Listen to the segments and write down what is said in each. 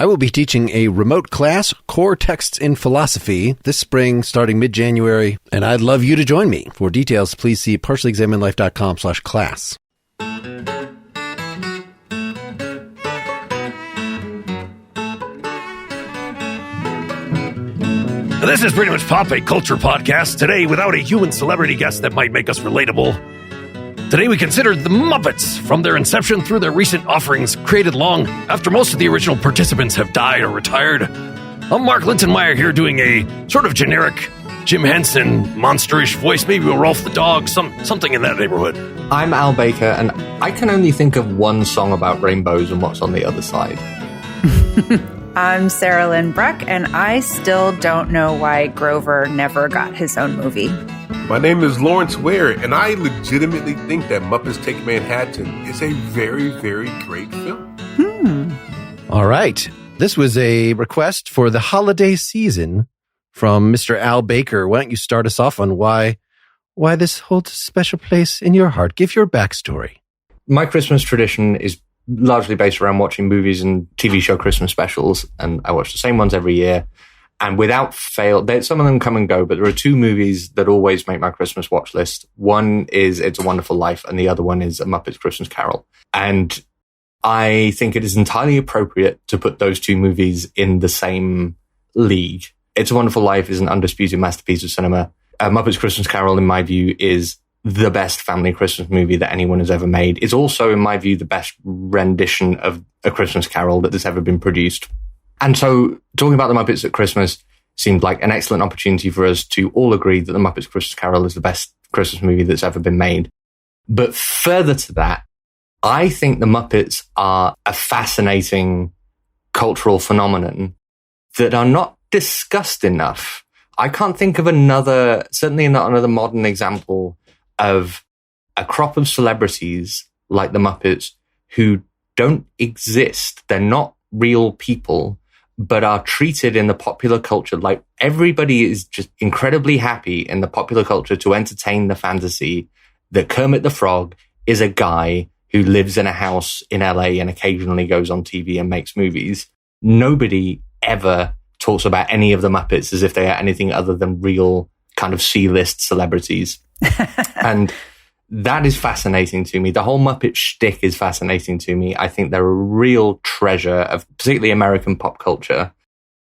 I will be teaching a remote class, Core Texts in Philosophy, this spring starting mid-January, and I'd love you to join me. For details, please see partiallyexaminedlife.com/class. This is pretty much Pop Culture Podcast, today without a human celebrity guest that might make us relatable. Today we consider the Muppets, from their inception through their recent offerings, created long after most of the original participants have died or retired. I'm Mark Lintonmeyer here doing a sort of generic Jim Henson, monsterish voice, maybe a Rolf the Dog, something in that neighborhood. I'm Al Baker, and I can only think of one song about rainbows and what's on the other side. I'm Sarahlyn Bruck, and I still don't know why Grover never got his own movie. My name is Lawrence Ware, and I legitimately think that Muppets Take Manhattan is a very, very great film. All right. This was a request for the holiday season from Mr. Al Baker. Why don't you start us off on why this holds a special place in your heart? Give your backstory. My Christmas tradition is largely based around watching movies and TV show Christmas specials, and I watch the same ones every year. And without fail, some of them come and go, but there are two movies that always make my Christmas watch list. One is It's a Wonderful Life, and the other one is A Muppet Christmas Carol. And I think it is entirely appropriate to put those two movies in the same league. It's a Wonderful Life is an undisputed masterpiece of cinema. A Muppet's Christmas Carol, in my view, is the best family Christmas movie that anyone has ever made. It's also, in my view, the best rendition of A Christmas Carol that has ever been produced. And so talking about the Muppets at Christmas seemed like an excellent opportunity for us to all agree that the Muppets Christmas Carol is the best Christmas movie that's ever been made. But further to that, I think the Muppets are a fascinating cultural phenomenon that are not discussed enough. I can't think of certainly not another modern example of a crop of celebrities like the Muppets who don't exist. They're not real people, but are treated in the popular culture like everybody is just incredibly happy in the popular culture to entertain the fantasy that Kermit the Frog is a guy who lives in a house in LA and occasionally goes on TV and makes movies. Nobody ever talks about any of the Muppets as if they are anything other than real kind of C-list celebrities. And that is fascinating to me. The whole Muppet shtick is fascinating to me. I think they're a real treasure of particularly American pop culture,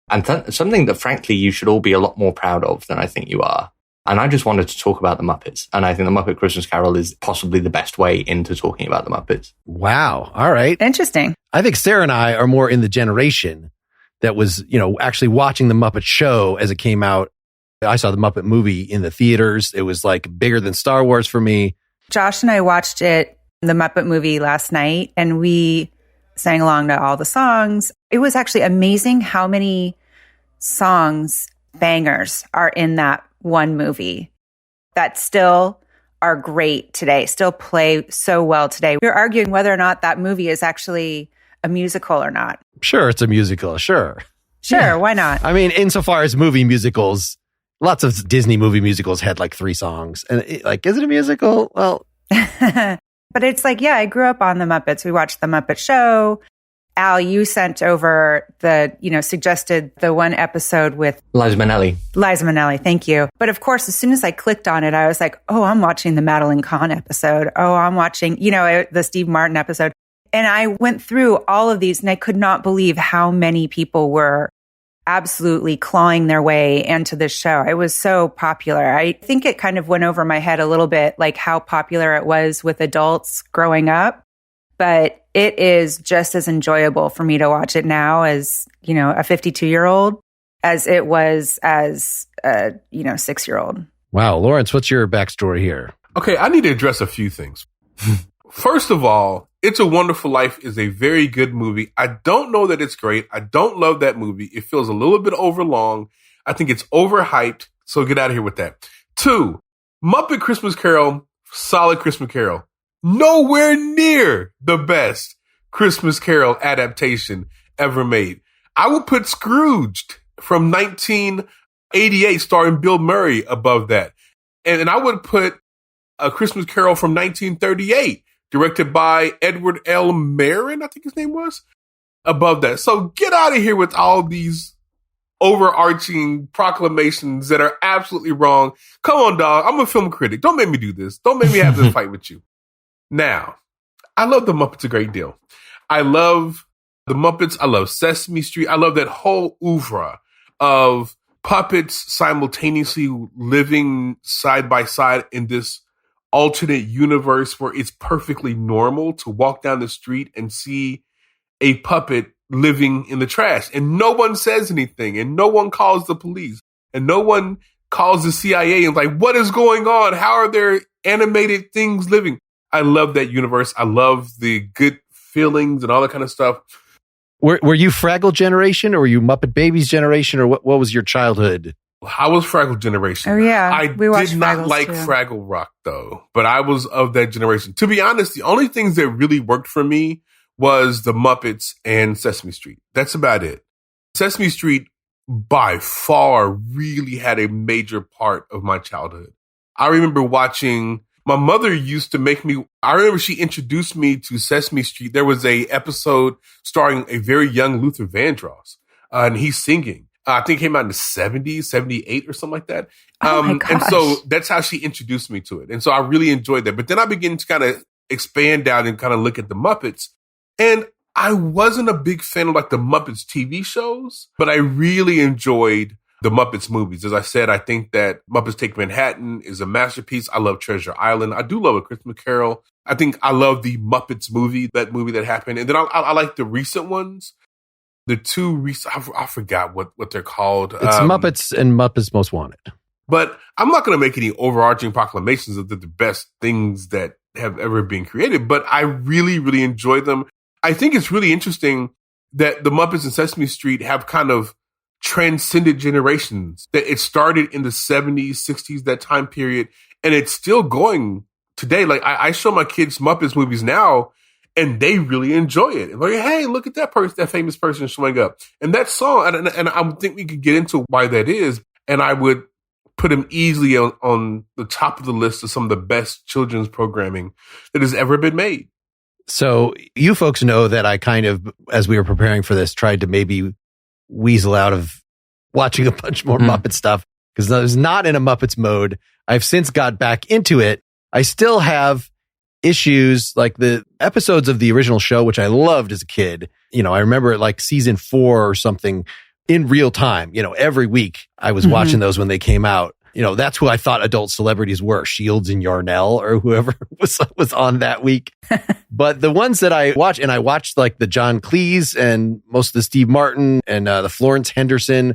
and something that, frankly, you should all be a lot more proud of than I think you are. And I just wanted to talk about the Muppets, and I think the Muppet Christmas Carol is possibly the best way into talking about the Muppets. Wow. All right. Interesting. I think Sarah and I are more in the generation that was, actually watching the Muppet Show as it came out. I saw the Muppet movie in the theaters. It was like bigger than Star Wars for me. Josh and I watched the Muppet movie last night, and we sang along to all the songs. It was actually amazing how many songs, bangers, are in that one movie that still are great today, still play so well today. We were arguing whether or not that movie is actually a musical or not. Sure, it's a musical. Sure, yeah. Why not? I mean, insofar as movie musicals, lots of Disney movie musicals had like 3 songs. And is it a musical? Well, but it's like, yeah, I grew up on the Muppets. We watched the Muppet Show. Al, you sent over suggested the one episode with Liza Minnelli. Liza Minnelli, thank you. But of course, as soon as I clicked on it, I was like, oh, I'm watching the Madeline Kahn episode. Oh, I'm watching, the Steve Martin episode. And I went through all of these, and I could not believe how many people were absolutely clawing their way into this show. It was so popular. I think it kind of went over my head a little bit, like how popular it was with adults growing up. But it is just as enjoyable for me to watch it now as, a 52-year-old as it was as a, 6-year-old. Wow. Lawrence, what's your backstory here? Okay, I need to address a few things. First of all, It's a Wonderful Life is a very good movie. I don't know that it's great. I don't love that movie. It feels a little bit overlong. I think it's overhyped. So get out of here with that. 2, Muppet Christmas Carol, solid Christmas Carol. Nowhere near the best Christmas Carol adaptation ever made. I would put Scrooged from 1988 starring Bill Murray above that. And I would put A Christmas Carol from 1938 directed by Edward L. Marin, I think his name was, above that. So get out of here with all these overarching proclamations that are absolutely wrong. Come on, dog. I'm a film critic. Don't make me do this. Don't make me have this fight with you. Now, I love the Muppets a great deal. I love the Muppets. I love Sesame Street. I love that whole oeuvre of puppets simultaneously living side by side in this alternate universe where it's perfectly normal to walk down the street and see a puppet living in the trash and no one says anything and no one calls the police and no one calls the CIA and like, what is going on? How are there animated things living? I love that universe. I love the good feelings and all that kind of stuff. Were you Fraggle generation or were you Muppet Babies generation or what was your childhood? I was Fraggle generation. Oh, yeah. I did not like Fraggle Rock, though, but I was of that generation. To be honest, the only things that really worked for me was the Muppets and Sesame Street. That's about it. Sesame Street, by far, really had a major part of my childhood. I remember watching, my mother used to make me, I remember she introduced me to Sesame Street. There was a episode starring a very young Luther Vandross, and he's singing. I think it came out in the 70s, 78 or something like that. And so that's how she introduced me to it. And so I really enjoyed that. But then I began to kind of expand out and kind of look at the Muppets. And I wasn't a big fan of like the Muppets TV shows, but I really enjoyed the Muppets movies. As I said, I think that Muppets Take Manhattan is a masterpiece. I love Treasure Island. I do love A Christmas Carol. I think I love the Muppets movie, that movie that happened. And then I like the recent ones. The two recent, I forgot what they're called. It's Muppets and Muppets Most Wanted. But I'm not going to make any overarching proclamations of the best things that have ever been created. But I really, really enjoy them. I think it's really interesting that the Muppets and Sesame Street have kind of transcended generations. That it started in the 70s, 60s, that time period, and it's still going today. Like I show my kids Muppets movies now, and they really enjoy it. And like, hey, look at that person, that famous person showing up. And that song, and I think we could get into why that is. And I would put him easily on the top of the list of some of the best children's programming that has ever been made. So you folks know that I kind of, as we were preparing for this, tried to maybe weasel out of watching a bunch more Muppet stuff because I was not in a Muppets mode. I've since got back into it. I still have issues like the episodes of the original show, which I loved as a kid. You know, I remember like season 4 or something in real time. You know, every week I was watching those when they came out. You know, that's who I thought adult celebrities were, Shields and Yarnell or whoever was on that week. But the ones that I watched, and I watched like the John Cleese and most of the Steve Martin and the Florence Henderson.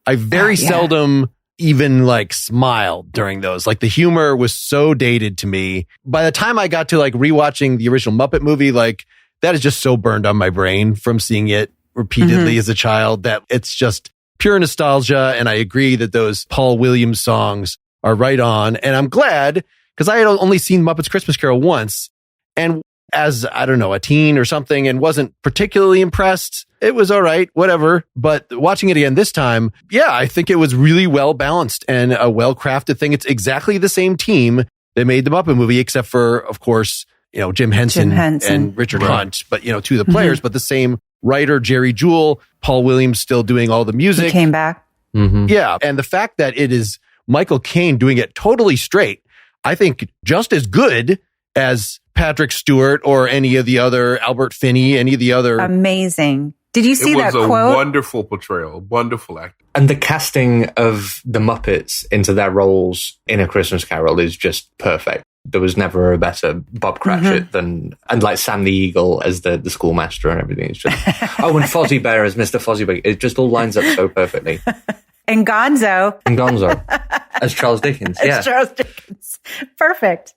I very seldom even like smiled during those. Like the humor was so dated to me. By the time I got to like rewatching the original Muppet movie, like that is just so burned on my brain from seeing it repeatedly as a child that it's just pure nostalgia. And I agree that those Paul Williams songs are right on. And I'm glad because I had only seen Muppets Christmas Carol once. And as, I don't know, a teen or something and wasn't particularly impressed. It was all right, whatever. But watching it again this time, yeah, I think it was really well balanced and a well crafted thing. It's exactly the same team that made the Muppet movie, except for, of course, you know, Jim Henson. And Richard Hunt, but, you know, two of the players, but the same writer, Jerry Jewell, Paul Williams still doing all the music. He came back. Yeah. And the fact that it is Michael Caine doing it totally straight, I think just as good as Patrick Stewart or any of the other, Albert Finney, any of the other. Amazing. Did you see that quote? It was a wonderful portrayal, wonderful acting. And the casting of the Muppets into their roles in A Christmas Carol is just perfect. There was never a better Bob Cratchit than, and like Sam the Eagle as the schoolmaster and everything. It's just, oh, and Fozzie Bear as Mr. Fozzie Bear. It just all lines up so perfectly. And Gonzo. As Charles Dickens. As Charles Dickens. Perfect.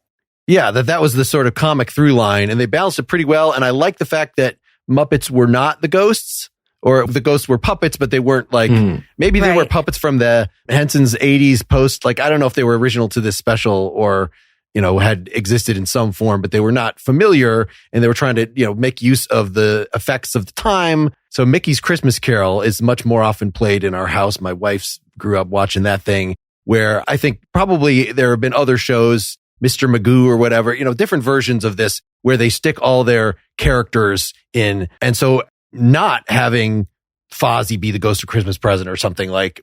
Yeah, that was the sort of comic through line, and they balanced it pretty well. And I like the fact that Muppets were not the ghosts, or the ghosts were puppets, but they weren't like, maybe they were puppets from the Henson's 80s post. Like, I don't know if they were original to this special or, you know, had existed in some form, but they were not familiar and they were trying to, you know, make use of the effects of the time. So Mickey's Christmas Carol is much more often played in our house. My wife's grew up watching that thing, where I think probably there have been other shows, Mr. Magoo or whatever, you know, different versions of this where they stick all their characters in. And so not having Fozzie be the Ghost of Christmas Present or something. Like,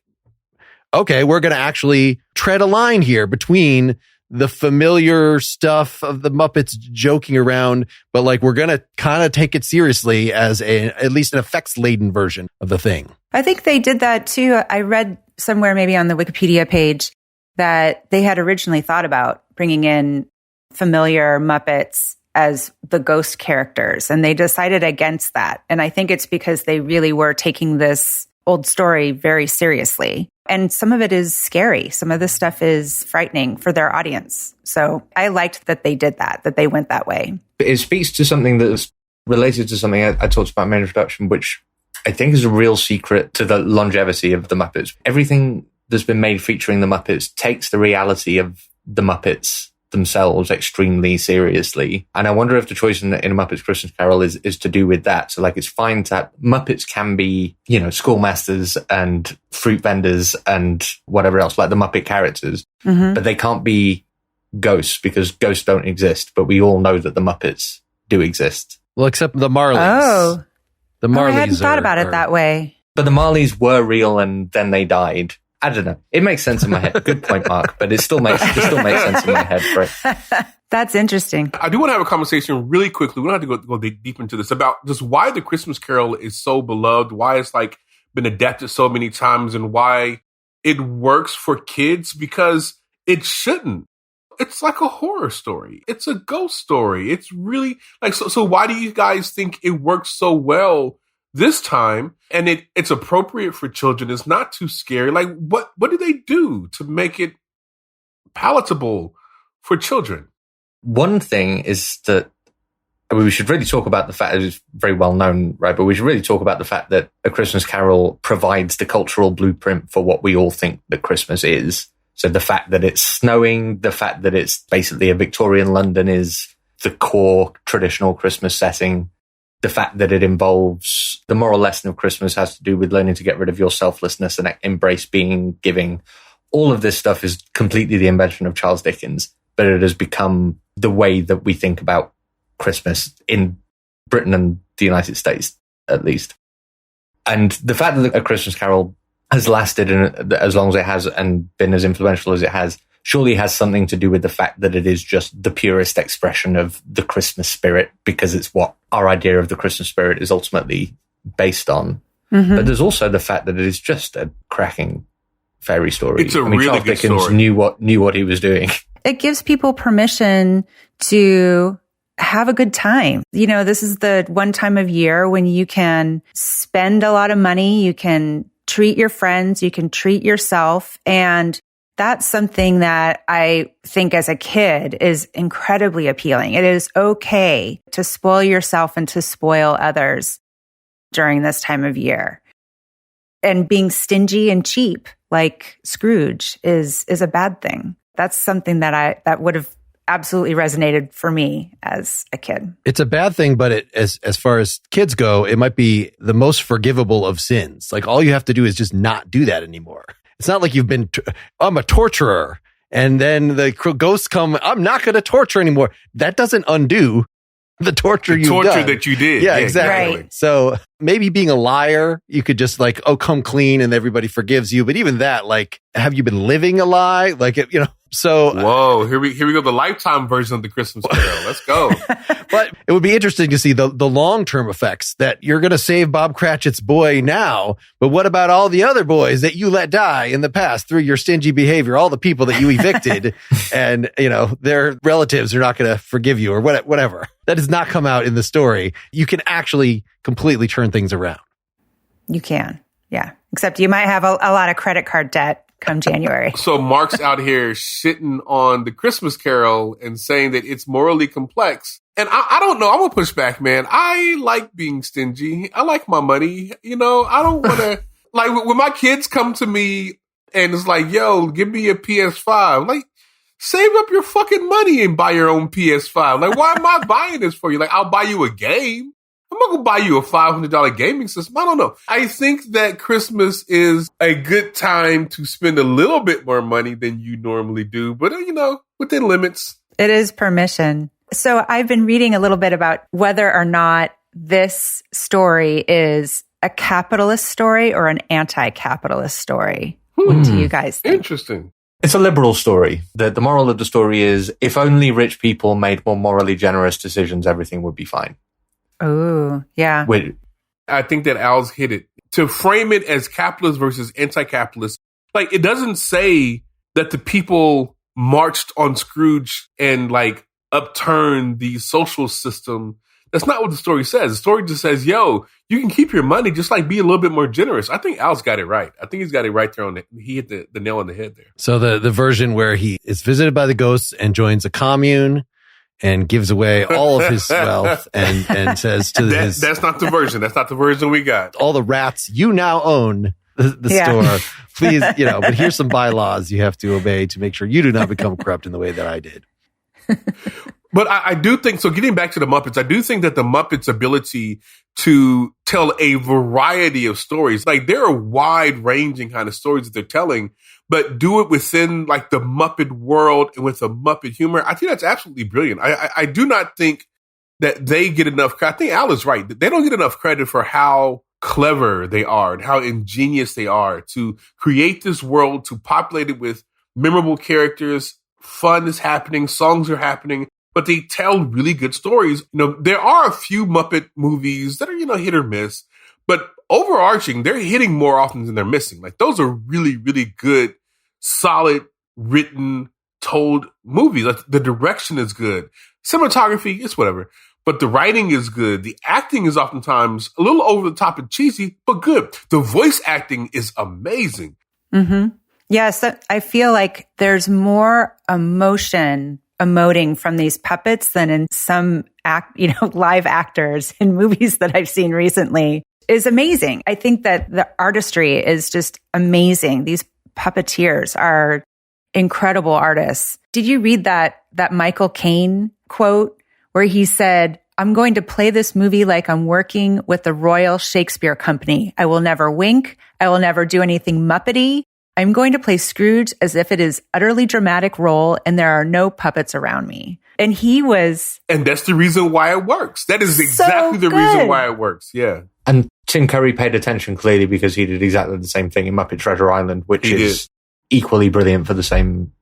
okay, we're going to actually tread a line here between the familiar stuff of the Muppets joking around, but like we're going to kind of take it seriously as at least an effects laden version of the thing. I think they did that too. I read somewhere maybe on the Wikipedia page that they had originally thought about bringing in familiar Muppets as the ghost characters, and they decided against that. And I think it's because they really were taking this old story very seriously. And some of it is scary. Some of this stuff is frightening for their audience. So I liked that they did that they went that way. It speaks to something that's related to something I talked about in my introduction, which I think is a real secret to the longevity of the Muppets. Everything that's been made featuring the Muppets takes the reality of the Muppets themselves extremely seriously. And I wonder if the choice in a Muppet's Christmas Carol is to do with that. So like, it's fine that Muppets can be, schoolmasters and fruit vendors and whatever else, like the Muppet characters, but they can't be ghosts because ghosts don't exist. But we all know that the Muppets do exist. Well, except the Marleys. Oh. The Marleys I hadn't thought about it that way. But the Marleys were real and then they died. I don't know. It makes sense in my head. Good point, Mark. But it still makes sense in my head. Right? That's interesting. I do want to have a conversation really quickly. We don't have to go deep into this about just why the Christmas Carol is so beloved, why it's like been adapted so many times, and why it works for kids, because it shouldn't. It's like a horror story. It's a ghost story. It's really like, so why do you guys think it works so well this time? And it's appropriate for children. It's not too scary. Like, what do they do to make it palatable for children? One thing is that we should really talk about the fact that it's very well known, right? But we should really talk about the fact that A Christmas Carol provides the cultural blueprint for what we all think that Christmas is. So the fact that it's snowing, the fact that it's basically a Victorian London is the core traditional Christmas setting. The fact that it involves the moral lesson of Christmas has to do with learning to get rid of your selflessness and embrace being giving. All of this stuff is completely the invention of Charles Dickens, but it has become the way that we think about Christmas in Britain and the United States, at least. And the fact that A Christmas Carol has lasted as long as it has and been as influential as it has surely has something to do with the fact that it is just the purest expression of the Christmas spirit, because it's what our idea of the Christmas spirit is ultimately based on. But there's also the fact that it is just a cracking fairy story. It's really Charles good Dickens story. knew what he was doing. It gives people permission to have a good time. This is the one time of year when you can spend a lot of money, you can treat your friends, you can treat yourself, and that's something that I think as a kid is incredibly appealing. It is okay to spoil yourself and to spoil others during this time of year. And being stingy and cheap like Scrooge is a bad thing. That's something that would have absolutely resonated for me as a kid. It's a bad thing, but as far as kids go, it might be the most forgivable of sins. Like, all you have to do is just not do that anymore. It's not like you've been, I'm a torturer, and then the ghosts come, I'm not going to torture anymore. That doesn't undo the torture you've done. That you did. Yeah, exactly. Right. So maybe being a liar, you could just like, come clean and everybody forgives you. But even that, like, have you been living a lie? Like, so. Whoa, here we go. The Lifetime version of the Christmas Carol. Let's go. But it would be interesting to see the long-term effects that you're going to save Bob Cratchit's boy now. But what about all the other boys that you let die in the past through your stingy behavior? All the people that you evicted and, their relatives are not going to forgive you or whatever. That does not come out in the story. You can actually completely turn things around. You can. Yeah. Except you might have a lot of credit card debt come January. So Mark's out here shitting on the Christmas Carol and saying that it's morally complex. And I don't know. I'm going to push back, man. I like being stingy. I like my money. I don't want to, like, when my kids come to me and it's like, yo, give me a PS5. Like, save up your fucking money and buy your own PS5. Like, why am I buying this for you? Like, I'll buy you a game. I'm not going to buy you a $500 gaming system. I don't know. I think that Christmas is a good time to spend a little bit more money than you normally do, but, within limits. It is permission. So I've been reading a little bit about whether or not this story is a capitalist story or an anti-capitalist story. What do you guys think? Interesting. It's a liberal story. The moral of the story is, if only rich people made more morally generous decisions, everything would be fine. Oh, yeah. I think that Al's hit it. To frame it as capitalist versus anti-capitalist, like, it doesn't say that the people marched on Scrooge and like upturned the social system. That's not what the story says. The story just says, yo, you can keep your money, just like be a little bit more generous. I think Al's got it right. I think he's got it right there he hit the nail on the head there. So the version where he is visited by the ghosts and joins a commune and gives away all of his wealth and says to that's not the version. That's not the version we got. All the rats, you now own the store. Please, but here's some bylaws you have to obey to make sure you do not become corrupt in the way that I did. But I do think, so getting back to the Muppets, I do think that the Muppets' ability to tell a variety of stories, like there are wide-ranging kind of stories that they're telling, but do it within like the Muppet world and with the Muppet humor, I think that's absolutely brilliant. I do not think that they get enough credit. I think Al is right. They don't get enough credit for how clever they are and how ingenious they are to create this world, to populate it with memorable characters. Fun is happening, songs are happening, but they tell really good stories. There are a few Muppet movies that are, hit or miss, but overarching, they're hitting more often than they're missing. Like those are really, really good, solid, written, told movies. Like the direction is good. Cinematography, it's whatever. But the writing is good. The acting is oftentimes a little over the top and cheesy, but good. The voice acting is amazing. Mm-hmm. Yes, I feel like there's more emoting from these puppets than in some live actors in movies that I've seen recently is amazing. I think that the artistry is just amazing. These puppeteers are incredible artists. Did you read that Michael Caine quote where he said, "I'm going to play this movie like I'm working with the Royal Shakespeare Company. I will never wink. I will never do anything Muppety. I'm going to play Scrooge as if it is utterly dramatic role and there are no puppets around me." And And that's the reason why it works. That is exactly the reason why it works. Yeah. And Tim Curry paid attention clearly because he did exactly the same thing in Muppet Treasure Island, which is equally brilliant for the same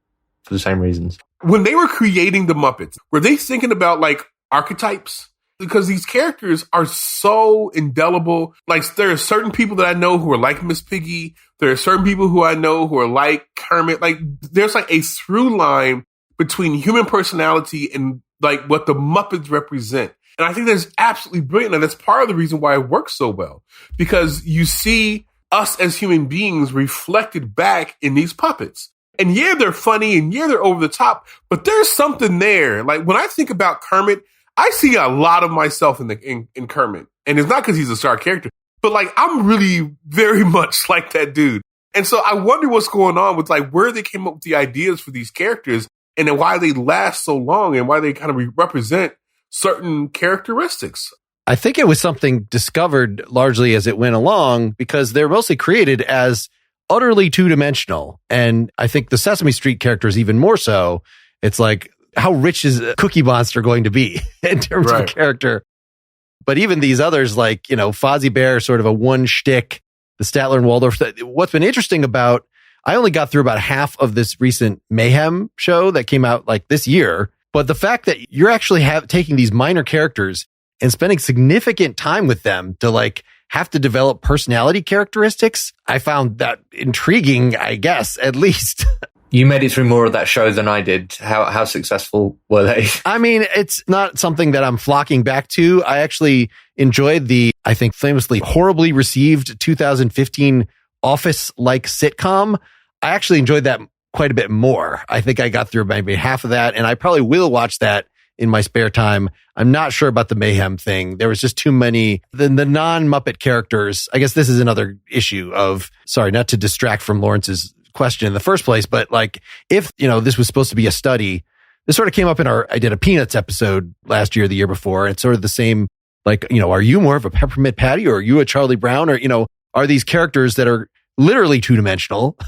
reasons. When they were creating the Muppets, were they thinking about like archetypes? Because these characters are so indelible. Like there are certain people that I know who are like Miss Piggy. There are certain people who I know who are like Kermit. Like there's like a through line between human personality and like what the Muppets represent. And I think that's absolutely brilliant. And that's part of the reason why it works so well. Because you see us as human beings reflected back in these puppets. And yeah, they're funny and yeah, they're over the top, but there's something there. Like when I think about Kermit, I see a lot of myself in Kermit. And it's not because he's a star character, but like I'm really very much like that dude. And so I wonder what's going on with like where they came up with the ideas for these characters and then why they last so long and why they kind of represent certain characteristics. I think it was something discovered largely as it went along because they're mostly created as utterly two-dimensional. And I think the Sesame Street characters even more so. It's like, how rich is Cookie Monster going to be in terms of character? But even these others, like, Fozzie Bear, sort of a one shtick, the Statler and Waldorf. What's been interesting about, I only got through about half of this recent Mayhem show that came out like this year. But the fact that you're actually taking these minor characters and spending significant time with them to like have to develop personality characteristics, I found that intriguing, I guess, at least. You made it through more of that show than I did. How successful were they? I mean, it's not something that I'm flocking back to. I actually enjoyed the, I think, famously horribly received 2015 Office-like sitcom. I actually enjoyed that quite a bit more. I think I got through maybe half of that, and I probably will watch that in my spare time. I'm not sure about the Mayhem thing. There was just too many, the non-Muppet characters. I guess this is another issue of, sorry, not to distract from Lawrence's question in the first place, but like if, this was supposed to be a study, this sort of came up in I did a Peanuts episode last year, the year before. It's sort of the same, like, are you more of a Peppermint Patty or are you a Charlie Brown? Or, are these characters that are literally two-dimensional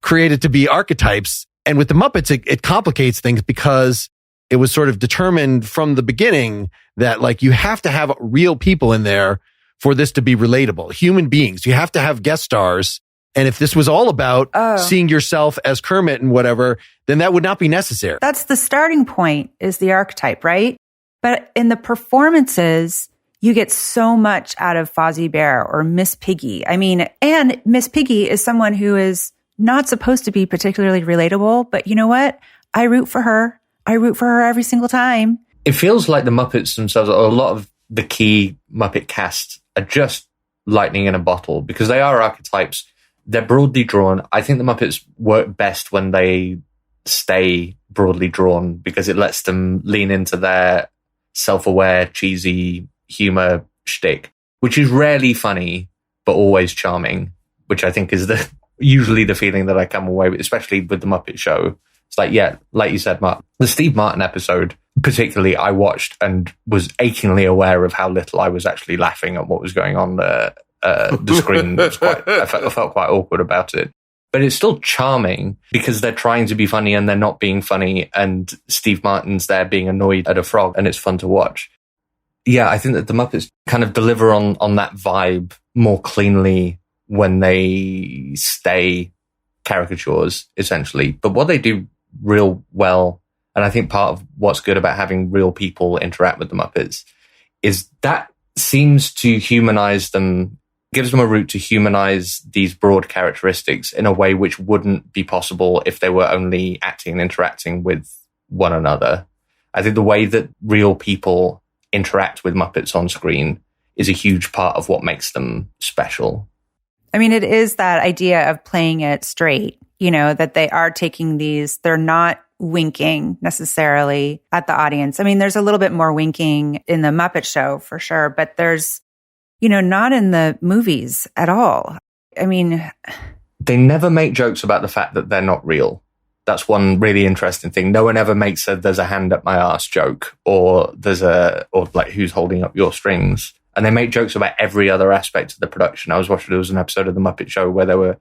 created to be archetypes? And with the Muppets, it complicates things because it was sort of determined from the beginning that like you have to have real people in there for this to be relatable. Human beings. You have to have guest stars. And if this was all about seeing yourself as Kermit and whatever, then that would not be necessary. That's the starting point, is the archetype, right? But in the performances, you get so much out of Fozzie Bear or Miss Piggy. I mean, and Miss Piggy is someone who is not supposed to be particularly relatable, but you know what? I root for her. I root for her every single time. It feels like the Muppets themselves, or a lot of the key Muppet cast, are just lightning in a bottle because they are archetypes. They're broadly drawn. I think the Muppets work best when they stay broadly drawn because it lets them lean into their self-aware, cheesy humor shtick, which is rarely funny, but always charming, which I think is usually the feeling that I come away with, especially with the Muppet Show. It's like, yeah, like you said, Mark, the Steve Martin episode, particularly, I watched and was achingly aware of how little I was actually laughing at what was going on there. The screen was I felt quite awkward about it. But it's still charming because they're trying to be funny and they're not being funny, and Steve Martin's there being annoyed at a frog, and it's fun to watch. Yeah, I think that the Muppets kind of deliver on that vibe more cleanly when they stay caricatures, essentially. But what they do real well, and I think part of what's good about having real people interact with the Muppets, is that seems to humanize them, gives them a route to humanize these broad characteristics in a way which wouldn't be possible if they were only acting and interacting with one another. I think the way that real people interact with Muppets on screen is a huge part of what makes them special. I mean, it is that idea of playing it straight, you know, that they are taking these, they're not winking necessarily at the audience. I mean, there's a little bit more winking in the Muppet Show for sure, but there's, you know, not in the movies at all. I mean, they never make jokes about the fact that they're not real. That's one really interesting thing. No one ever makes there's a hand up my arse joke, or or like who's holding up your strings. And they make jokes about every other aspect of the production. I was watching, there was an episode of the Muppet Show where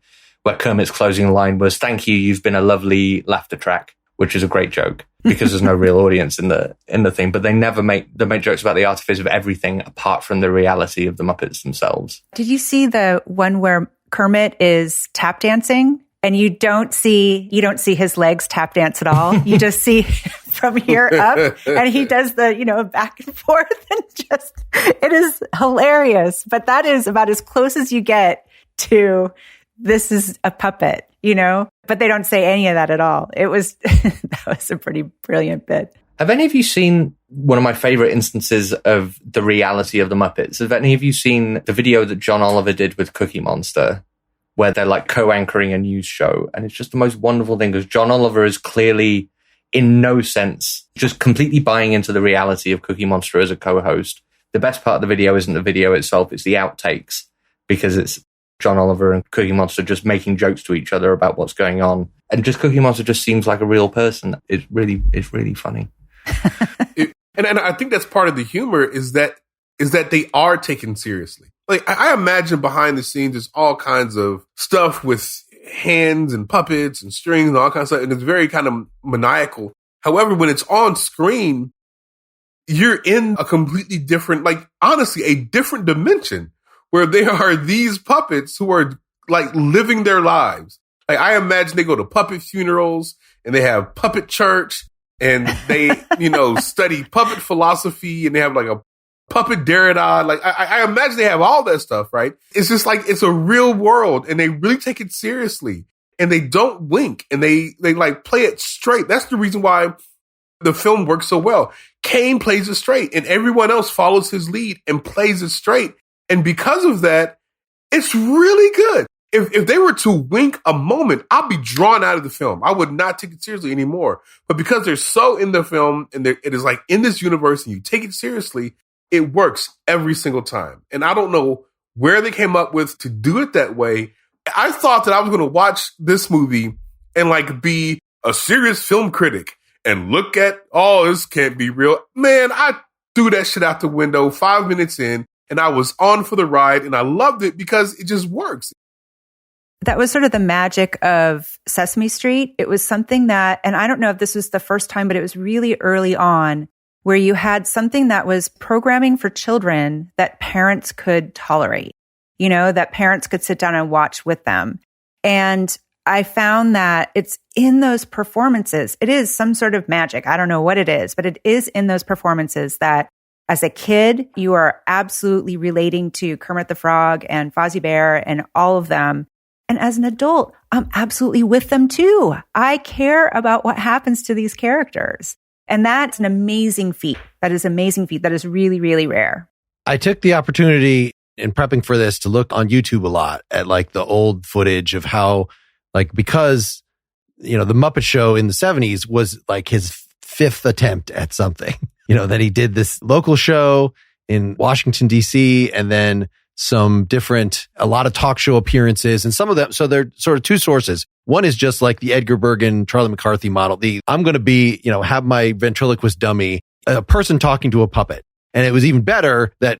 Kermit's closing line was, "Thank you, you've been a lovely laughter track," which is a great joke because there's no real audience in the thing. But they make jokes about the artifice of everything apart from the reality of the Muppets themselves. Did you see the one where Kermit is tap dancing and you don't see his legs tap dance at all? You just see from here up, and he does the, you know, back and forth, and just, it is hilarious. But that is about as close as you get to this is a puppet, you know, but they don't say any of that at all. It was, that was a pretty brilliant bit. Have any of you seen one of my favorite instances of the reality of the Muppets? Have any of you seen the video that John Oliver did with Cookie Monster, where they're like co-anchoring a news show? And it's just the most wonderful thing because John Oliver is clearly in no sense just completely buying into the reality of Cookie Monster as a co-host. The best part of the video isn't the video itself, it's the outtakes, because it's John Oliver and Cookie Monster just making jokes to each other about what's going on. And just Cookie Monster just seems like a real person. It's really funny. And I think that's part of the humor is that they are taken seriously. Like, I imagine behind the scenes, there's all kinds of stuff with hands and puppets and strings and all kinds of stuff. And it's very kind of maniacal. However, when it's on screen, you're in a completely different, like, honestly, a different dimension where there are these puppets who are like living their lives. Like, I imagine they go to puppet funerals and they have puppet church and they, you know, study puppet philosophy and they have like a puppet Derrida. Like, I imagine they have all that stuff, right? It's just like, it's a real world and they really take it seriously and they don't wink and they like play it straight. That's the reason why the film works so well. Kane plays it straight and everyone else follows his lead and plays it straight. And because of that, it's really good. If they were to wink a moment, I'd be drawn out of the film. I would not take it seriously anymore. But because they're so in the film and it is like in this universe and you take it seriously, it works every single time. And I don't know where they came up with to do it that way. I thought that I was going to watch this movie and like be a serious film critic and look at, oh, this can't be real. Man, I threw that shit out the window 5 minutes in and I was on for the ride and I loved it because it just works. that was sort of the magic of Sesame Street. It was something that, and I don't know if this was the first time, but it was really early on where you had something that was programming for children that parents could tolerate, that parents could sit down and watch with them. And I found that it's in those performances. It is some sort of magic. I don't know what it is, but it is in those performances that as a kid, you are absolutely relating to Kermit the Frog and Fozzie Bear and all of them. And as an adult, I'm absolutely with them too. I care about what happens to these characters. And that's an amazing feat. That is an amazing feat. That is really, really rare. I took the opportunity in prepping for this to look on YouTube a lot at like the old footage of how, like, because, the Muppet Show in the 70s was like his fifth attempt at something, that he did this local show in Washington, D.C., and then a lot of talk show appearances, and some of them. So they're sort of two sources. One is just like the Edgar Bergen, Charlie McCarthy model. I'm going to be, have my ventriloquist dummy, a person talking to a puppet. And it was even better that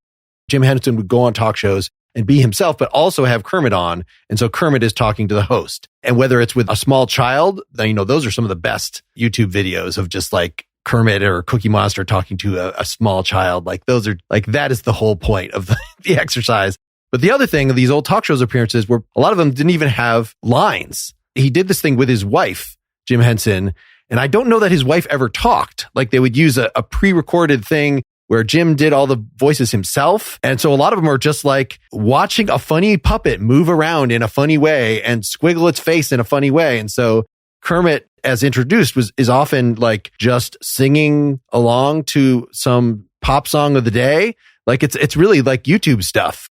Jim Henson would go on talk shows and be himself, but also have Kermit on. And so Kermit is talking to the host. And whether it's with a small child, those are some of the best YouTube videos of just like Kermit or Cookie Monster talking to a small child. Like those are like, that is the whole point of the exercise. But the other thing of these old talk shows appearances were a lot of them didn't even have lines. He did this thing with his wife, Jim Henson. And I don't know that his wife ever talked. Like they would use a pre-recorded thing where Jim did all the voices himself. And so a lot of them are just like watching a funny puppet move around in a funny way and squiggle its face in a funny way. And so Kermit, as introduced, is often like just singing along to some pop song of the day. Like it's really like YouTube stuff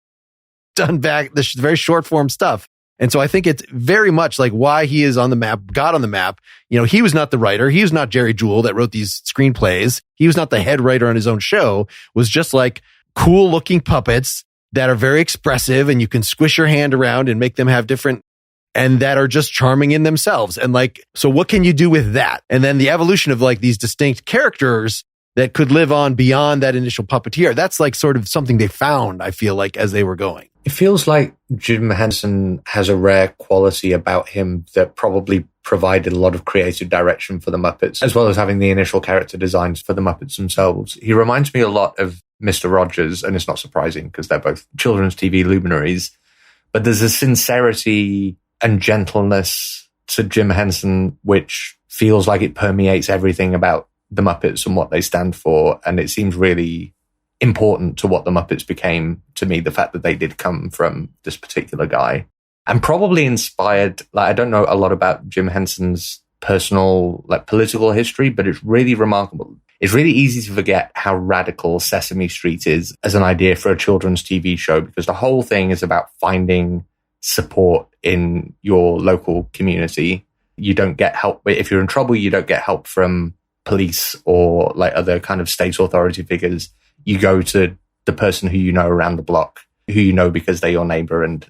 done back, this very short form stuff. And so I think it's very much like why he is on the map, got on the map. He was not the writer. He was not Jerry Jewell that wrote these screenplays. He was not the head writer on his own show. It was just like cool looking puppets that are very expressive and you can squish your hand around and make them have different, and that are just charming in themselves. And like, so what can you do with that? And then the evolution of like these distinct characters that could live on beyond that initial puppeteer. That's like sort of something they found, I feel like, as they were going. It feels like Jim Henson has a rare quality about him that probably provided a lot of creative direction for the Muppets, as well as having the initial character designs for the Muppets themselves. He reminds me a lot of Mr. Rogers, and it's not surprising because they're both children's TV luminaries. But there's a sincerity and gentleness to Jim Henson, which feels like it permeates everything about the Muppets and what they stand for. And it seems really important to what the Muppets became to me, the fact that they did come from this particular guy. And probably inspired, I don't know a lot about Jim Henson's personal, political history, but it's really remarkable. It's really easy to forget how radical Sesame Street is as an idea for a children's TV show, because the whole thing is about finding support in your local community. You don't get help. If you're in trouble, you don't get help from police or other kind of state authority figures. You go to the person who you know around the block, who you know because they're your neighbor, and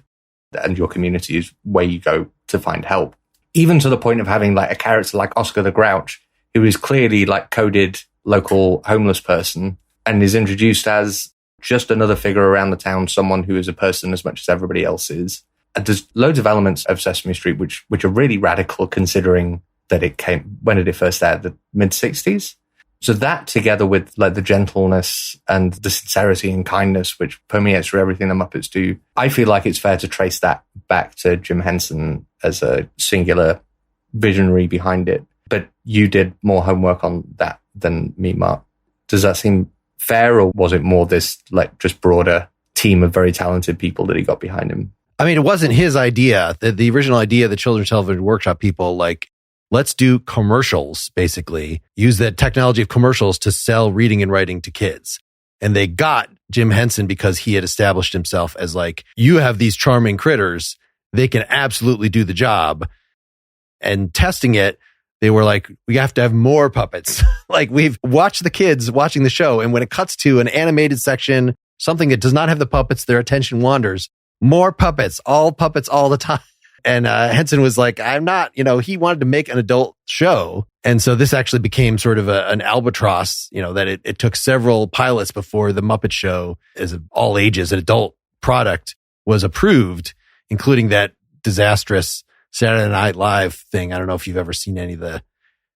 your community is where you go to find help. Even to the point of having a character like Oscar the Grouch, who is clearly coded local homeless person and is introduced as just another figure around the town, someone who is a person as much as everybody else is. And there's loads of elements of Sesame Street which are really radical, considering that it came, when did it first aired? The mid-60s? So that, together with the gentleness and the sincerity and kindness which permeates through everything the Muppets do, I feel like it's fair to trace that back to Jim Henson as a singular visionary behind it. But you did more homework on that than me, Mark. Does that seem fair, or was it more this just broader team of very talented people that he got behind him? I mean, it wasn't his idea. The original idea, the Children's Television Workshop people, let's do commercials, basically. Use the technology of commercials to sell reading and writing to kids. And they got Jim Henson because he had established himself as you have these charming critters. They can absolutely do the job. And testing it, they were we have to have more puppets. We've watched the kids watching the show. And when it cuts to an animated section, something that does not have the puppets, their attention wanders. More puppets all the time. And Henson was I'm not, he wanted to make an adult show. And so this actually became sort of an albatross, that it took several pilots before the Muppet Show as all ages, an adult product, was approved, including that disastrous Saturday Night Live thing. I don't know if you've ever seen any of the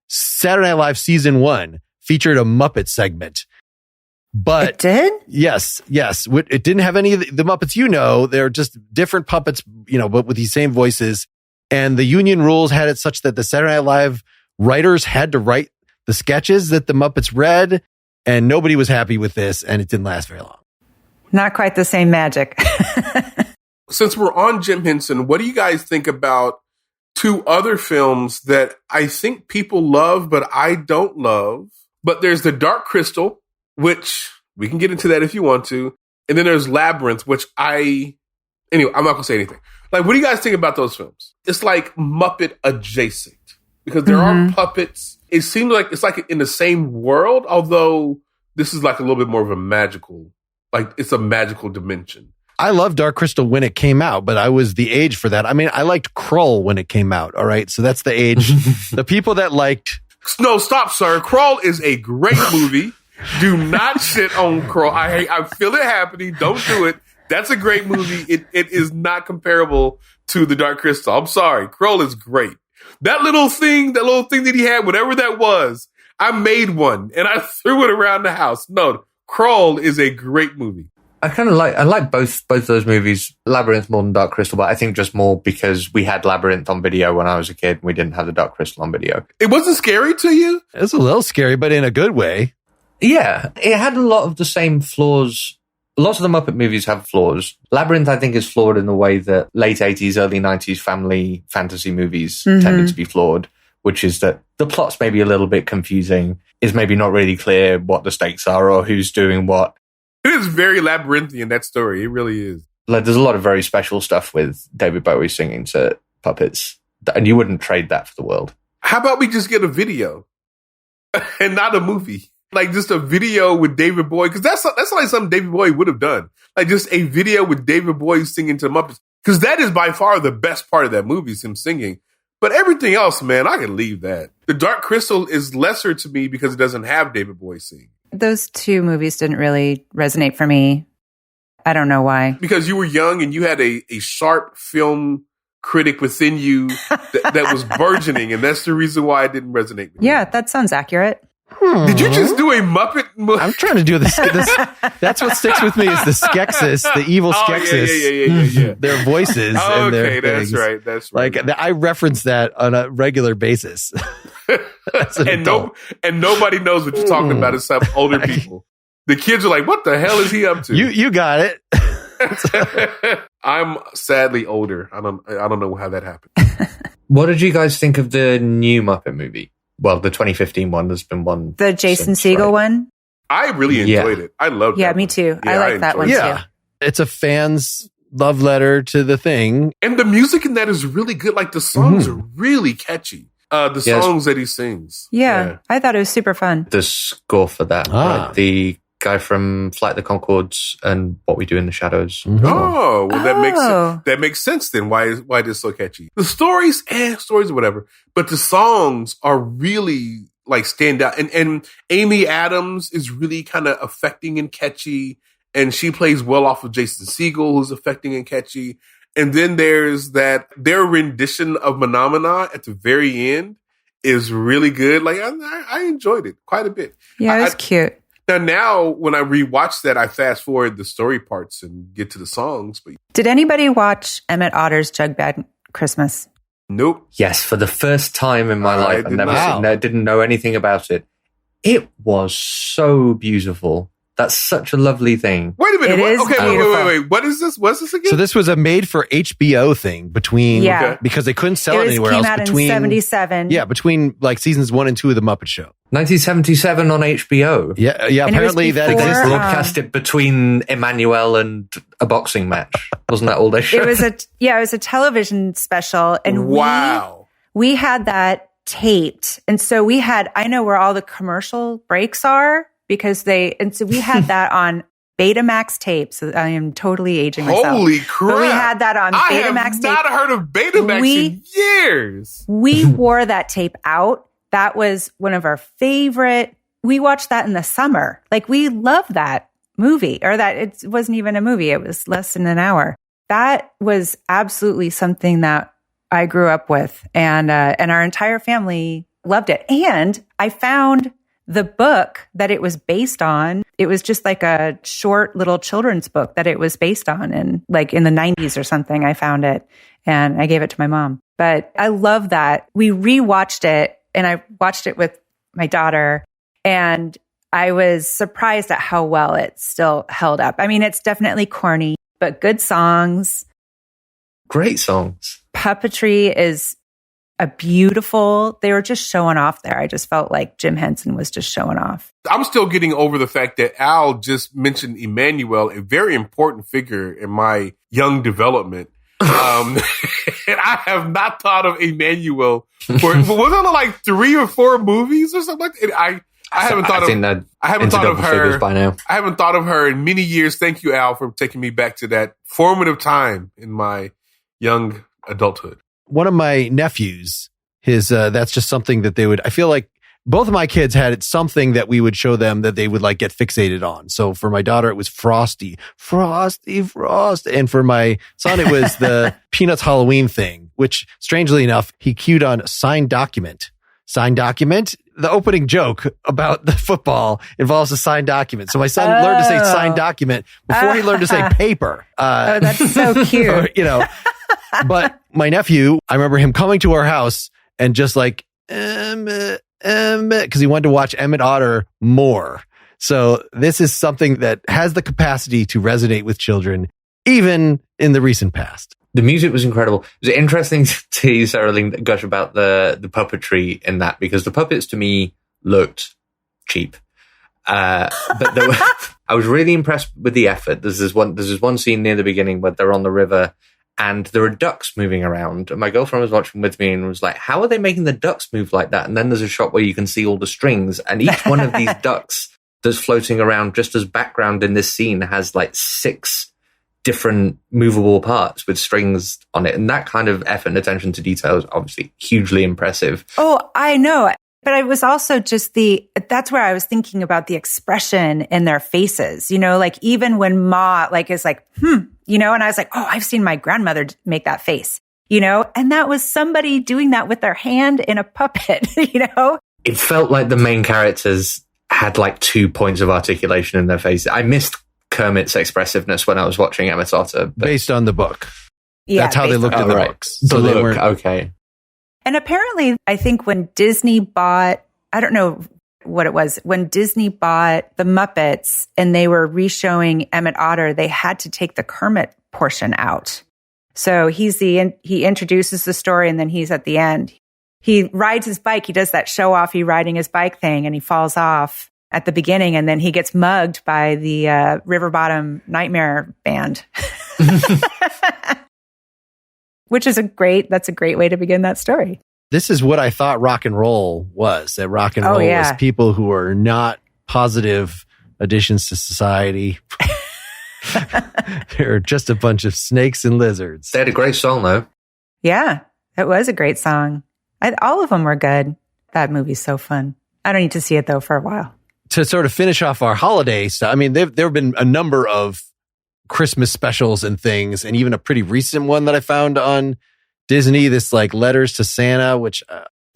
Saturday Night Live season 1 featured a Muppet segment. But it did? Yes. It didn't have any of the Muppets, they're just different puppets, but with these same voices. And the union rules had it such that the Saturday Night Live writers had to write the sketches that the Muppets read, and nobody was happy with this, and it didn't last very long. Not quite the same magic. Since we're on Jim Henson, what do you guys think about 2 other films that I think people love, but I don't love? But there's The Dark Crystal, which we can get into that if you want to. And then there's Labyrinth, which anyway, I'm not going to say anything. Like, what do you guys think about those films? It's like Muppet adjacent because there are puppets. It seems like it's like in the same world, although this is like a little bit more of a magical, like it's a magical dimension. I loved Dark Crystal when it came out, but I was the age for that. I mean, I liked Krull when it came out. All right. So that's the age. The people that liked. No, stop, sir. Krull is a great movie. Do not shit on Krull. I feel it happening. Don't do it. That's a great movie. It is not comparable to The Dark Crystal. I'm sorry. Krull is great. That little thing that he had, whatever that was, I made one and I threw it around the house. No, Krull is a great movie. I like both those movies, Labyrinth more than Dark Crystal, but I think just more because we had Labyrinth on video when I was a kid and we didn't have the Dark Crystal on video. It wasn't scary to you? It was a little scary, but in a good way. Yeah, it had a lot of the same flaws. Lots of the Muppet movies have flaws. Labyrinth, I think, is flawed in the way that late 80s, early 90s family fantasy movies tended to be flawed, which is that the plot's maybe a little bit confusing, is maybe not really clear what the stakes are or who's doing what. It is very labyrinthian, that story. It really is. Like, there's a lot of very special stuff with David Bowie singing to puppets, and you wouldn't trade that for the world. How about we just get a video and not a movie? Like just a video with David Bowie, because that's like something David Bowie would have done. Like just a video with David Bowie singing to the Muppets, because that is by far the best part of that movie is him singing. But everything else, man, I can leave that. The Dark Crystal is lesser to me because it doesn't have David Bowie sing. Those 2 movies didn't really resonate for me. I don't know why. Because you were young and you had a sharp film critic within you that was burgeoning, and that's the reason why it didn't resonate with you. Yeah, that sounds accurate. Did you just do a Muppet movie? I'm trying to do this. That's what sticks with me is the Skeksis, the evil Skeksis. Yeah. Their voices. Oh, and their okay, that's things. right. That's right. Like I reference that on a regular basis. and nobody knows what you're talking about except older people. The kids are like, "What the hell is he up to?" You got it. I'm sadly older. I don't know how that happened. What did you guys think of the new Muppet movie? Well, the 2015 one. There's been one. The Jason Segel one? I really enjoyed it. I loved it. Yeah, me too. Yeah, I like that one too. It's a fan's love letter to the thing. And the music in that is really good. Like the songs are really catchy. Songs that he sings. Yeah, I thought it was super fun. The score for that. Right? The guy from Flight of the Conchords and What We Do in the Shadows. Mm-hmm. Oh, well, that makes sense then. Why it is so catchy? The stories or whatever, but the songs are really like stand out. And Amy Adams is really kind of affecting and catchy, and she plays well off of Jason Segel, who's affecting and catchy. And then there's their rendition of Phenomena at the very end is really good. Like I enjoyed it quite a bit. Yeah, it was cute. Now, when I rewatch that, I fast forward the story parts and get to the songs. But did anybody watch Emmett Otter's Jug Band Christmas? Nope. Yes, for the first time in my life, I didn't know anything about it. It was so beautiful. That's such a lovely thing. Wait a minute. Wait. What is this? What's this again? So this was a made for HBO thing because they couldn't sell it anywhere else. Came out in 1977. Yeah, between like seasons 1 and 2 of the Muppet Show. 1977 on HBO. Yeah. And apparently that exists. Broadcast it between Emmanuel and a boxing match. Wasn't that all they showed? It was a television special, and we had that taped, and so I know where all the commercial breaks are. So we had that on Betamax tapes. So I am totally aging myself. Holy crap. But we had that on Betamax tape. I have not heard of Betamax in years. We wore that tape out. That was one of our favorite. We watched that in the summer. Like we loved that movie, or that it wasn't even a movie. It was less than an hour. that was absolutely something that I grew up with, and our entire family loved it. And I found the book that it was based on. It was just like a short little children's book that it was based on, and like in the 90s or something. I found it and I gave it to my mom. But I love that we rewatched it, and I watched it with my daughter, and I was surprised at how well it still held up. I mean, it's definitely corny, but good songs. Great songs. Puppetry is they were just showing off there. I just felt like Jim Henson was just showing off. I'm still getting over the fact that Al just mentioned Emmanuel, a very important figure in my young development. And I have not thought of Emmanuel for, was it like 3 or 4 movies or something like that? I haven't thought of her by now. I haven't thought of her in many years. Thank you, Al, for taking me back to that formative time in my young adulthood. One of my nephews, that's just something that I feel like both of my kids had something that we would show them that they would like get fixated on. So for my daughter, it was Frosty. And for my son, it was the Peanuts Halloween thing, which strangely enough, he cued on signed document. Signed document. The opening joke about the football involves a signed document. So my son learned to say signed document before he learned to say paper. That's so cute. But my nephew, I remember him coming to our house and just like, because he wanted to watch Emmett Otter more. So this is something that has the capacity to resonate with children, even in the recent past. The music was incredible. It was interesting to hear Sarahlyn gush about the puppetry in that, because the puppets to me looked cheap. But I was really impressed with the effort. There's this one scene near the beginning where they're on the river and there are ducks moving around. And my girlfriend was watching with me and was like, how are they making the ducks move like that? And then there's a shot where you can see all the strings, and each one of these ducks that's floating around just as background in this scene has like 6 different movable parts with strings on it. And that kind of effort and attention to detail is obviously hugely impressive. Oh, I know. But I was also just that's where I was thinking about the expression in their faces, like even when Ma is like, and I was like, oh, I've seen my grandmother make that face, and that was somebody doing that with their hand in a puppet, It felt like the main characters had like 2 points of articulation in their faces. I missed Kermit's expressiveness when I was watching Emmett Otter. Based on the book. Yeah, that's how they looked in the books. So they weren't okay. And apparently, I think when Disney bought, I don't know what it was, when Disney bought the Muppets and they were re-showing Emmett Otter, they had to take the Kermit portion out. So he introduces the story, and then he's at the end. He rides his bike. He does that show-offy riding his bike thing, and he falls off at the beginning, and then he gets mugged by the River Nightmare band. Which is that's a great way to begin that story. This is what I thought rock and roll was. That rock and roll was people who are not positive additions to society. They're just a bunch of snakes and lizards. They had a great song, though. Yeah, it was a great song. All of them were good. That movie's so fun. I don't need to see it, though, for a while. To sort of finish off our holiday stuff, I mean, there have been a number of Christmas specials and things, and even a pretty recent one that I found on Disney, this like Letters to Santa, which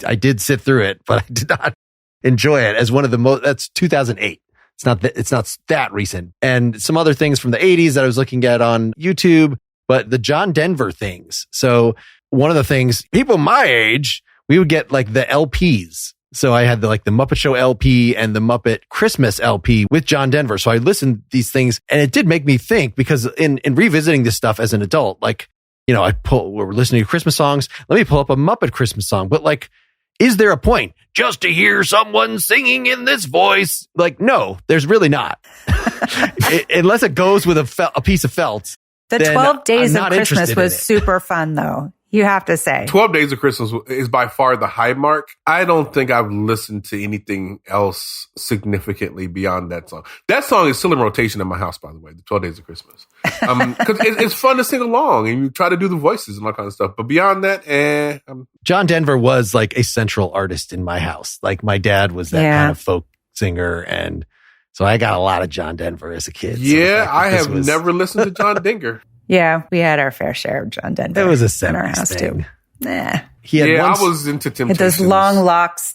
I did sit through it, but I did not enjoy it as one of the most. That's 2008. It's not that recent. And some other things from the 80s that I was looking at on YouTube, but the John Denver things. So one of the things, people my age, we would get like the LPs. So I had the Muppet Show LP and the Muppet Christmas LP with John Denver. So I listened to these things, and it did make me think, because in revisiting this stuff as an adult, we're listening to Christmas songs. Let me pull up a Muppet Christmas song. But is there a point just to hear someone singing in this voice? No, there's really not. Unless it goes with a piece of felt. The 12 Days of Christmas was super fun, though. You have to say. 12 Days of Christmas is by far the high mark. I don't think I've listened to anything else significantly beyond that song. That song is still in rotation in my house, by the way, the 12 Days of Christmas. Because it's fun to sing along, and you try to do the voices and all kinds of stuff. But beyond that, John Denver was like a central artist in my house. Like my dad was that kind of folk singer, and so I got a lot of John Denver as a kid. Yeah, I have never listened to John Denver. Yeah, we had our fair share of John Denver. It was a in our 70s house thing. too. Nah. He had I was into Temptations. Those long locks,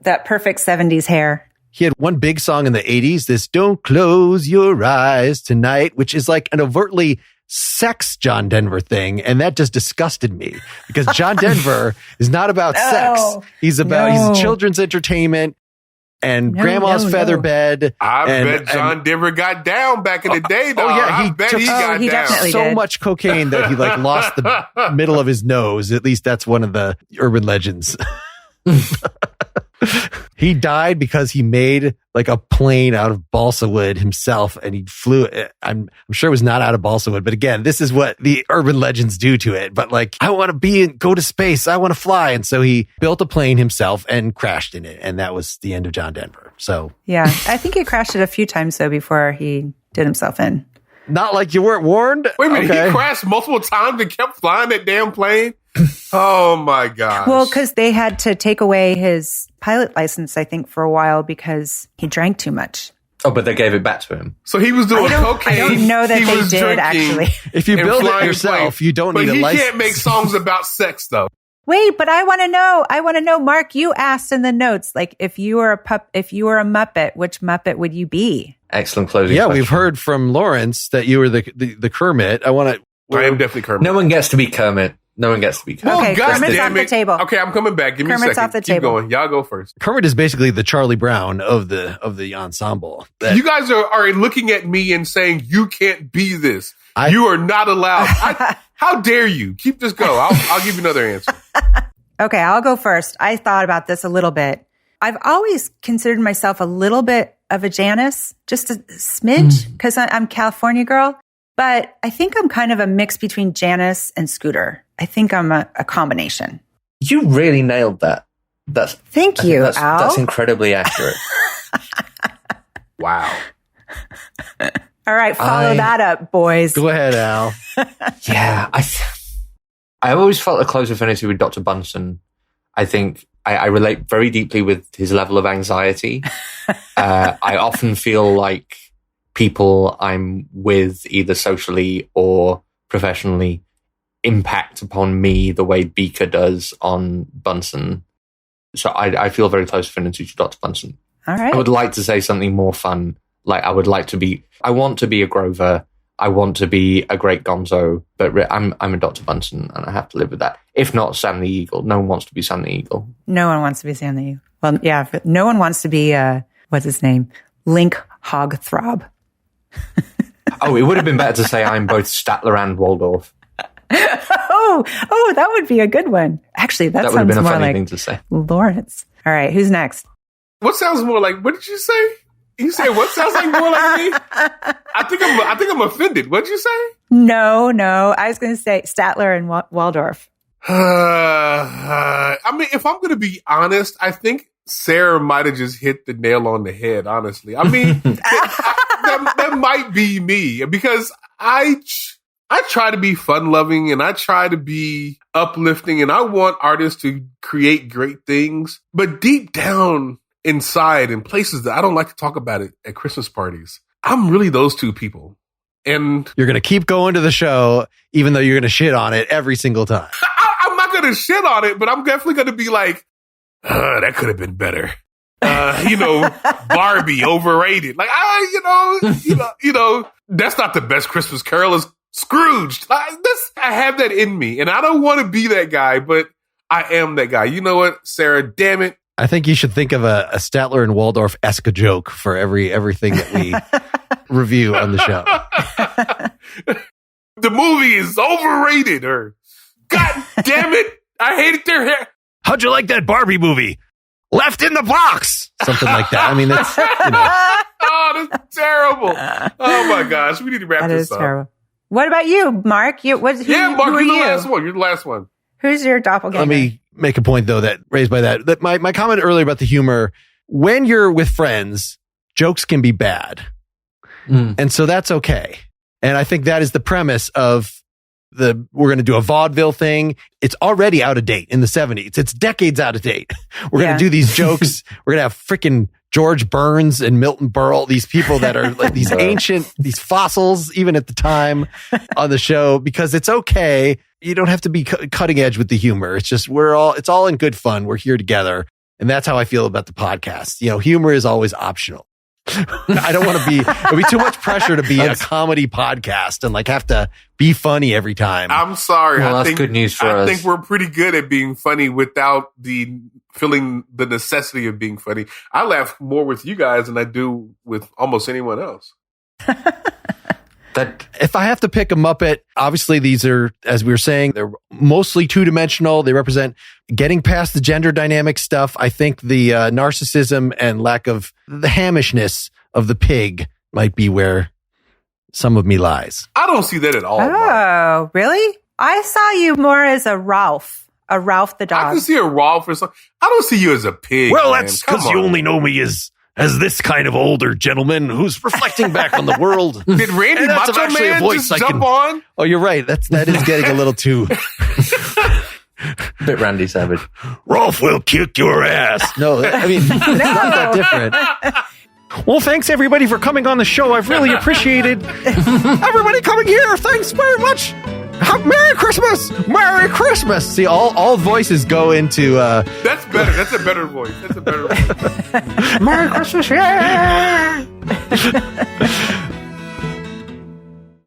that perfect 70s hair. He had one big song in the 80s, this Don't Close Your Eyes Tonight, which is like an overtly sex John Denver thing. And that just disgusted me because John Denver is not about sex. He's about he's children's entertainment and grandma's feather bed. I bet John Denver got down back in the day, though. Oh, yeah. I bet he got down. Definitely So did. much cocaine that he like lost the middle of his nose. At least that's one of the urban legends. He died because he made like a plane out of balsa wood himself and he flew it. I'm sure it was not out of balsa wood, but again, this is what the urban legends do to it. But like, I want to go to space. I want to fly. And so he built a plane himself and crashed in it. And that was the end of John Denver. So yeah, I think he crashed it a few times though before he did himself in. not like you weren't warned. Wait a minute, Okay. he crashed multiple times and kept flying that damn plane? Oh my gosh. Well, because they had to take away his pilot license, I think, for a while because he drank too much. Oh, but they gave it back to him. So he was doing cocaine. I don't know that he they was did, drinking, actually. If you and build it flying yourself, planes. you don't But need a he license. can't make songs about sex, though. Wait, but I want to know. Mark, you asked in the notes, like, if you were a Muppet, which Muppet would you be? Excellent closing. Yeah, question. we've heard from Lawrence that you were the Kermit. I want to. I am definitely Kermit. No one gets to be Kermit. No one gets to be Kermit. Okay, God Kermit's damn off the it. table. Okay, I'm coming back. Give me Kermit's a second. off the Keep table. going. Y'all go first. Kermit is basically the Charlie Brown of the ensemble. That- You guys are looking at me and saying you can't be this. I- You are not allowed. How dare you? Keep this go. I'll give you another answer. Okay, I'll go first. I thought about this a little bit. I've always considered myself a little bit of a Janice, just a smidge, because I'm a California girl. But I think I'm kind of a mix between Janice and Scooter. I think I'm a combination. You really nailed that. Thank you, Al. That's incredibly accurate. Wow. All right, follow that up, boys. Go ahead, Al. Yeah, I always felt a close affinity with Dr. Bunsen. I think I relate very deeply with his level of anxiety. I often feel like people I'm with, either socially or professionally, impact upon me the way Beaker does on Bunsen. So I feel very close affinity to Dr. Bunsen. All right. I would like to say something more fun. Like I want to be a Grover. I want to be a great Gonzo, but I'm a Dr. Bunsen and I have to live with that. If not Sam the Eagle. No one wants to be Sam the Eagle. No one wants to be Sam the Eagle. Well, yeah, but no one wants to be, what's his name? Link Hogthrob. Oh, it would have been better to say I'm both Statler and Waldorf. Oh, that would be a good one. Actually, that That would have sounds been a more funny like thing to say. Lawrence. All right, who's next? What sounds more like? What did you say? You said what sounds like more like me? I think I'm offended. What'd you say? No. I was going to say Statler and Waldorf. I mean, if I'm going to be honest, I think Sarah might have just hit the nail on the head, honestly. I mean, that might be me because I try to be fun loving and I try to be uplifting and I want artists to create great things. But deep down inside in places that I don't like to talk about it at Christmas parties, I'm really those two people. And You're going to keep going to the show, even though you're going to shit on it every single time. I'm not going to shit on it, but I'm definitely going to be like, that could have been better. Barbie overrated. Like, that's not the best Christmas Carol. Is Scrooged. I have that in me, and I don't want to be that guy, but I am that guy. You know what, Sarah? Damn it. I think you should think of a Statler and Waldorf-esque joke for everything that we review on the show. The movie is overrated, or God damn it, I hated their hair. How'd you like that Barbie movie? Left in the box. Something like that. I mean, that's, Oh, that's terrible. Oh my gosh, we need to wrap That this is up. terrible. What about you, Mark? Mark, who you're are the you? last one. You're the last one. Who's your doppelganger? Let me make a point, though, that raised by that my comment earlier about the humor, when you're with friends, jokes can be bad. And so that's okay. And I think that is the premise of we're going to do a vaudeville thing. It's already out of date in the 70s. It's decades out of date. We're going to do these jokes. We're going to have freaking George Burns and Milton Berle, these people that are like these ancient, these fossils, even at the time on the show, because it's okay. You don't have to be cutting edge with the humor. It's just, it's all in good fun. We're here together. And that's how I feel about the podcast. You know, humor is always optional. I don't want to it'd be too much pressure to be a comedy podcast and like have to be funny every time. I'm sorry. Well, that's good news for us. I think we're pretty good at being funny without feeling the necessity of being funny. I laugh more with you guys than I do with almost anyone else. If I have to pick a Muppet, obviously these are, as we were saying, they're mostly two-dimensional. They represent getting past the gender dynamic stuff. I think the narcissism and lack of the hamishness of the pig might be where some of me lies. I don't see that at all. Oh, really? I saw you more as a Ralph the dog. I can see a Ralph or something. I don't see you as a pig. Well, that's because you only know me as this kind of older gentleman who's reflecting back on the world. Did Randy Macho Man just jump on? Oh, you're right. That is getting a little too... Bit Randy Savage. Rolf will kick your ass. No, I mean, it's not that different. Well, thanks everybody for coming on the show. I've really appreciated everybody coming here. Thanks very much. Merry Christmas! Merry Christmas! See, all voices go into... That's better. That's a better voice. That's a better voice. Merry Christmas, yeah!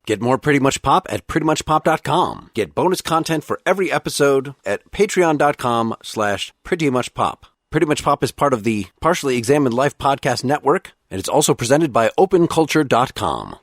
Get more Pretty Much Pop at prettymuchpop.com. Get bonus content for every episode at patreon.com/prettymuchpop. Pretty Much Pop is part of the Partially Examined Life podcast network, and it's also presented by openculture.com.